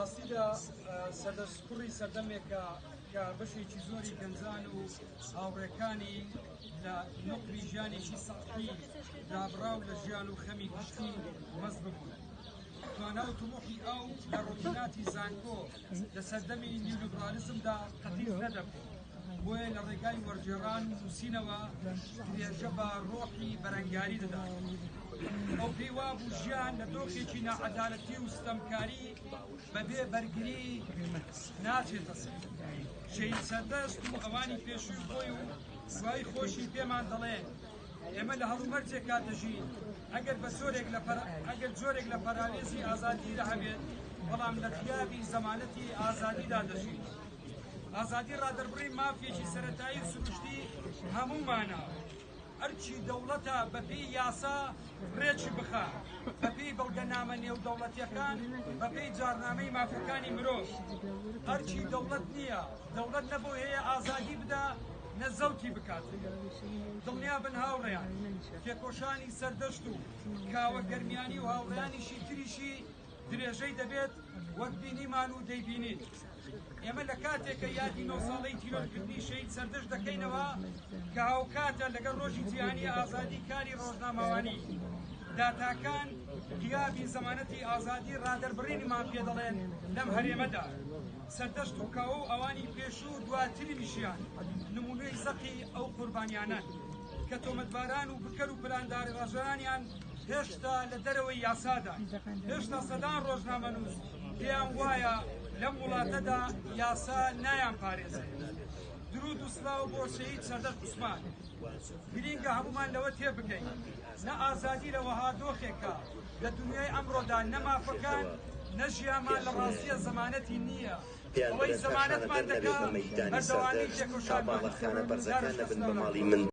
ڕاستیدا سەردەستپڕی سەردەمێکە کە بەشێکی زۆری گەنجان و هاوڕێکانی لە نقلی ژیانێکی سەختی دابڕاو لە ژیان و خەمی گشتی مەست ببوون. توانە و تموحی ئەو لە ڕۆژیناتی زانکۆ لە سەردەمی نیولیبرالیزمدا قەتیز نەدەبوو. بۆیە لە ڕێگای وەرجێڕان و نووسینەوە درێژە بە ڕۆحی بەرەنگاری دەدات. ئەو پێی وابوو ژیان لە دۆخێکی ناعەدالەتی و ستەمکاری بەبێ بەرگری ناچێتە سەر. شەید سەردەست و ئەوانی پێشووی خۆی و سوای خۆشی پێمان دەڵێن ئێمە لە هەڵومەرجێکا دەژین ئەگەر جۆرێک لە پەراوێزی ئازادیدا هەبێت، بەڵام لە خیابی زەمانەتی ئازادیدا دەژین. ئازادی ڕادەربڕی مافیەکی سەرەتایی سروشتی هەموومانە. ئەرچی دەوڵەتە بەپێی یاسا ڕێکی بخە، بەپێی بەڵگەنامە نێودەوڵەتیەکان، بەپێی جارنامەی مافەکانی مرۆڤ. ئەرچی دەوڵەت نییە، دەوڵەت نەبوو هەیە ئازادی بدا نەزەوتی بکات. دڵنیا بن هاوڕێیان، تێکۆشانی سەردەشت و کاوە گەرمیانی و هاوڕێیانیشی تریشی درێژەی دەبێت وەک بینیمان و دەیبینین. ئێمە لە کاتێکە یادی 9 ساڵەی تیرۆرکردنی شەید سەردەشت دەکەینەوە کە هاوکاتە لەگەڵ ڕۆژی جیهانی ئازادی کاری ڕۆژنامەوانی. داتاکان غیابی زەمانەتی ئازادی ڕادەربڕینیمان پێ دەڵێن لەم هەرێمەدا. سەردەشت و کاوە و ئەوانی پێشوو دواتریشیان نمونەی زەقی ئەو قوربانیانن کە تۆمەتباران و بکەر و پلانداری ڕەژەرانیان هێشتا لە دەرەوەی یاسادان. هێشتا سەدان ڕۆژنامەنووس پێیان وایە لەم وڵاتەدا یاسا نایان پارێزێ. درود و سڵاو بۆ شەید سەردەشت عوسمان. گرینگە هەمومان لەوە تێبگەین، نە ئازادی لە وەها دۆخێکە لە دنیای ئەمڕۆدا نەمافەکان نەژیامان لە ڕاستیە زەمانەتی نییە. ئەوەی زەمانەتمان دەکات بەردەوامی تێکۆشانمان.